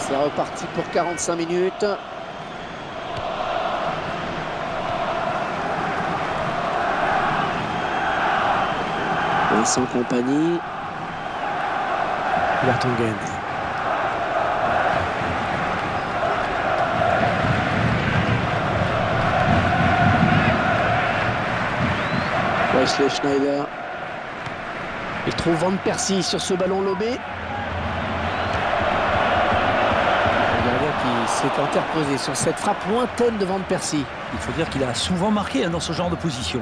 C'est reparti pour 45 minutes. Vincent Kompany. Vertonghen. Wesley Schneider. Il trouve Van Persie sur ce ballon lobé. Le gardien qui s'est interposé sur cette frappe lointaine de Van Persie. Il faut dire qu'il a souvent marqué dans ce genre de position.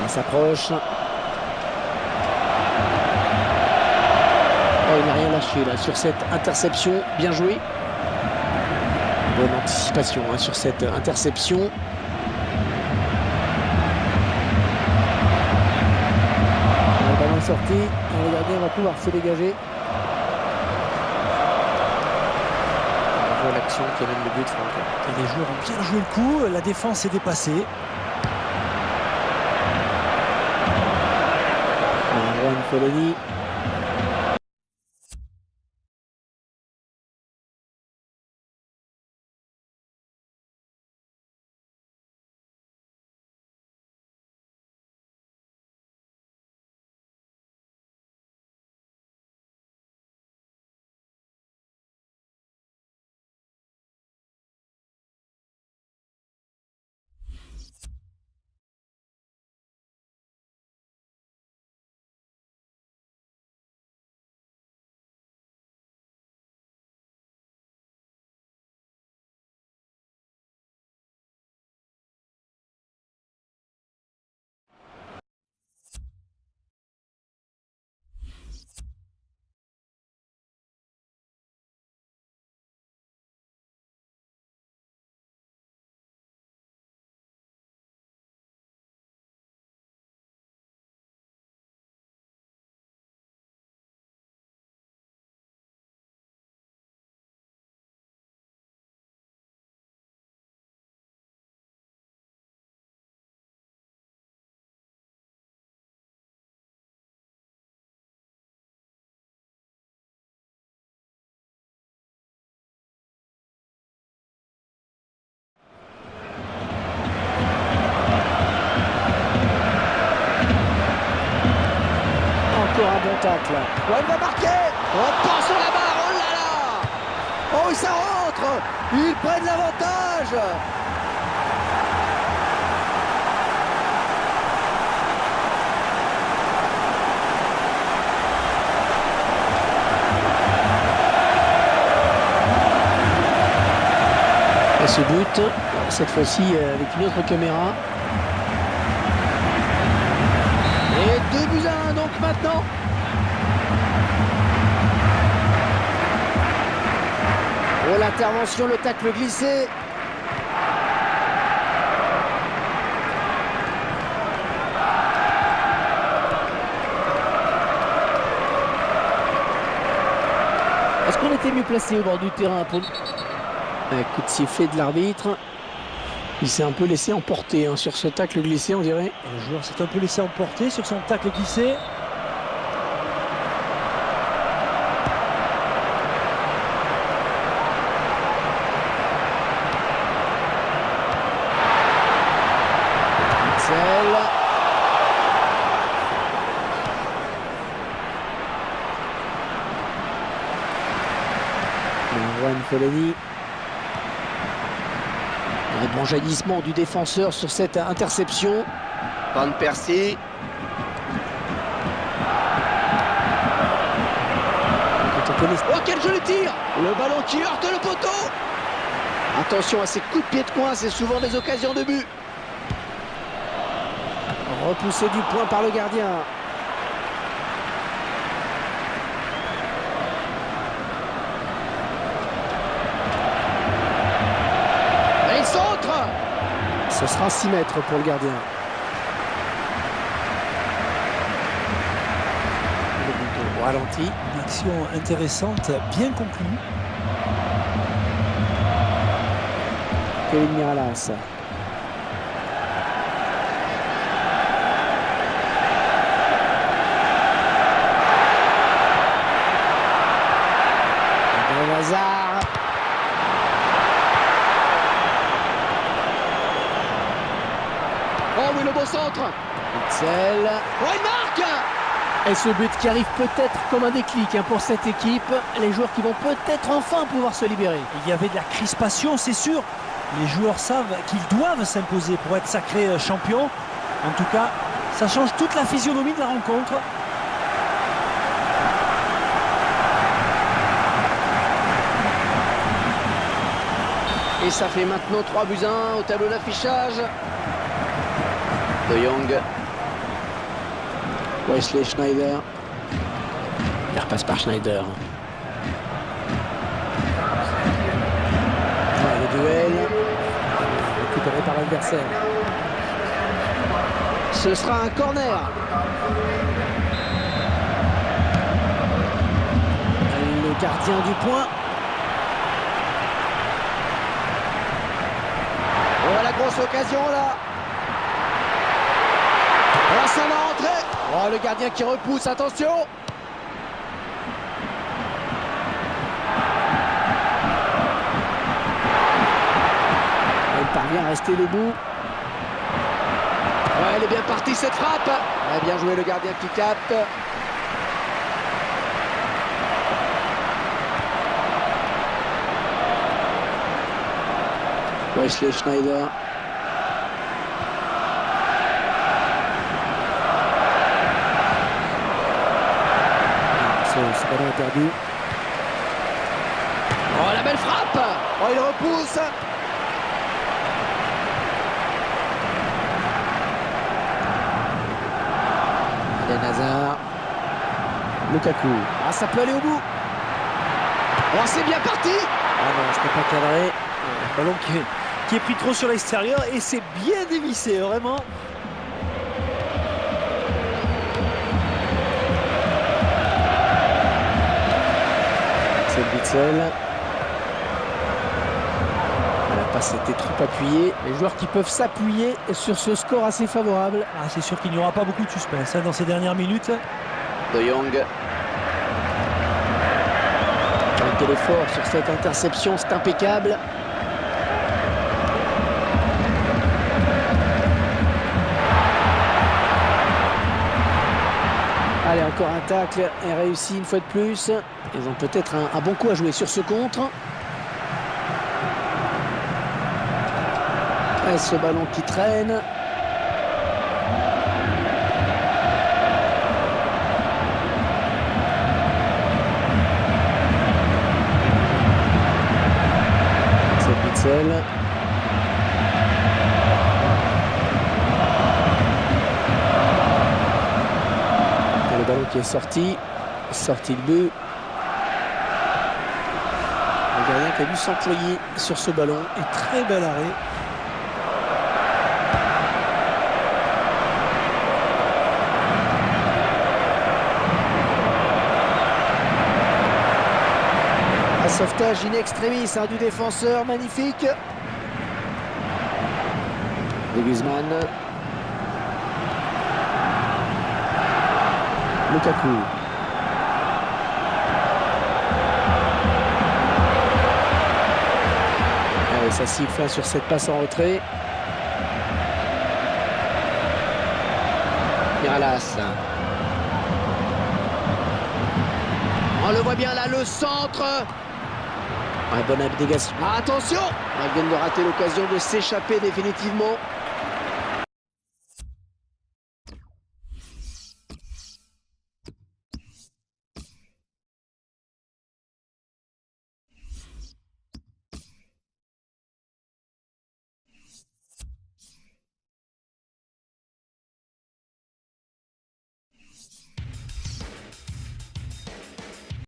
Il s'approche. Oh, il n'a rien lâché là sur cette interception. Bien joué. Bonne anticipation sur cette interception. Le ballon est sorti. Le gardien va pouvoir se dégager. On voit l'action qui amène le but, Franck. Et les joueurs ont bien joué le coup. La défense est dépassée. Juan Coloni. Encore un bon tacle. Oh, il va marquer. Oh, pas sur la barre. Oh là là. Oh, ça rentre. Ils prennent l'avantage. Et ce but, cette fois-ci avec une autre caméra. Et 2-1 donc maintenant. Oh, l'intervention, le tacle glissé. Est-ce qu'on était mieux placé au bord du terrain pour... Un coup de sifflet de l'arbitre. Il s'est un peu laissé emporter sur ce tacle glissé, on dirait. Le joueur s'est un peu laissé emporter sur son tacle glissé. Axel. Juan Coloni. Un bon jaillissement du défenseur sur cette interception. Van Persie. Oh, quel joli tir! Le ballon qui heurte le poteau. Attention à ces coups de pied de coin, c'est souvent des occasions de but. Repoussé du point par le gardien. Et il centre. Ce sera 6 mètres pour le gardien. Le but au ralenti. Une action intéressante, bien conclue. Kevin Miralas. beau centre. Witsel. Oh, il marque. Et ce but qui arrive peut-être comme un déclic pour cette équipe. Les joueurs qui vont peut-être enfin pouvoir se libérer. Il y avait de la crispation, c'est sûr. Les joueurs savent qu'ils doivent s'imposer pour être sacrés champions. En tout cas, ça change toute la physionomie de la rencontre. Et ça fait maintenant 3-1 au tableau d'affichage. De Jong. Wesley Schneider. Il repasse par Schneider. Le duel. Récupéré par l'adversaire. Ce sera un corner. Le gardien du point. Oh, la grosse occasion là. Oh, ça va rentrer. Oh, le gardien qui repousse, attention. Il parvient à rester debout. Ouais, elle est bien partie cette frappe. Ouais, bien joué le gardien qui capte. Wesley Schneider. Ce ballon est perdu. Oh, la belle frappe. Oh, il repousse. Eden Hazard. Lukaku. Ah, ça peut aller au bout. Oh, c'est bien parti. Ah non, je ne peux pas cadrer. Un ballon qui est pris trop sur l'extérieur et c'est bien dévissé, vraiment. C'est Witsel. La passe était trop appuyée. Les joueurs qui peuvent s'appuyer sur ce score assez favorable. Ah, c'est sûr qu'il n'y aura pas beaucoup de suspense dans ces dernières minutes. De Jong. Quel effort sur cette interception, c'est impeccable. Allez, encore un tacle et réussi une fois de plus. Ils ont peut-être un bon coup à jouer sur ce contre. Et ce ballon qui traîne. C'est Witsel. Le ballon qui est sorti le but. Le gardien qui a dû s'employer sur ce ballon. Et très bel arrêt. Un sauvetage in extremis du défenseur, magnifique. De Guzman. Lukaku. Allez, ça siffle sur cette passe en retrait. Miralas. On le voit bien là, le centre. Bonne abnégation. Attention. Il vient de rater l'occasion de s'échapper définitivement.